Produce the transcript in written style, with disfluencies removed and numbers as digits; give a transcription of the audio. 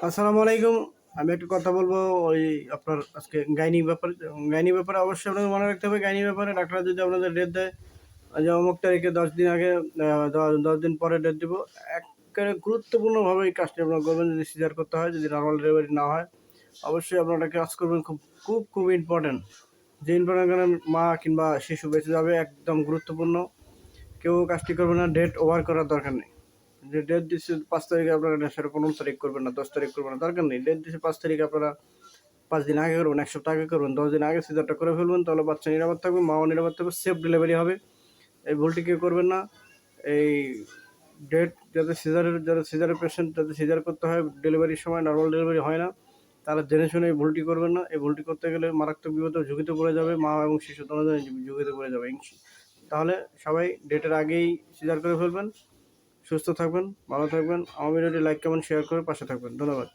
আসসালামু আলাইকুম। আমি একটা কথা বলবো ওই আপনার আজকে গাইনি ব্যাপারে অবশ্যই আপনাদের মনে রাখতে হবে। গাইনি ব্যাপারে ডাক্তার যদি আপনাদের ডেট দেয় যে অমুক তারিখে 10 দিন আগে 10 দিন পরে ডেট দিব, একেবারে গুরুত্বপূর্ণভাবে এই কাজটি আপনারা করবেন। যদি সিজার করতে হয়, যদি নর্মাল ডেলিভারি না হয়, অবশ্যই আপনারা কাজ করবেন। খুব খুব খুব ইম্পর্টেন্ট, যে ইম্পর্টেন্ট কারণ মা কিংবা শিশু বেঁচে যাবে, একদম গুরুত্বপূর্ণ। কেউ কাজটি করবে না, ডেট ওভার করার দরকার নেই। যে ডেট দিচ্ছে 5 তারিখে, আপনারা সেটা 15 তারিখ করবেন না, 10 তারিখ করবেন না, দরকার নেই। ডেট দিচ্ছে 5 তারিখে, আপনারা 5 দিন আগে করবেন, 1 সপ্তাহ আগে করবেন, 10 দিন আগে সিজারটা করে ফেলবেন। তাহলে বাচ্চা নিরাপদ থাকবে, মাও নিরাপদ থাকবে, সেফ ডেলিভারি হবে। এই ভুলটি কেউ করবেন না। এই ডেট যাদের সিজারের পেশেন্ট, যাদের সিজার করতে হয় ডেলিভারির সময়, নর্মাল ডেলিভারি হয় না, তারা জেনে শুনে এই ভুলটি করবেন না। এই ভুলটি করতে গেলে মারাত্মক বিপদ, ঝুঁকিতে পড়ে যাবে মা এবং শিশু, দুজনেই ঝুঁকিতে পড়ে যাবে। তাহলে সবাই ডেটের আগেই সিজার করে ফেলবেন। সুস্থ থাকবেন, ভালো থাকবেন। আমার ভিডিওটি লাইক, কমেন্ট, শেয়ার করে পাশে থাকবেন। ধন্যবাদ।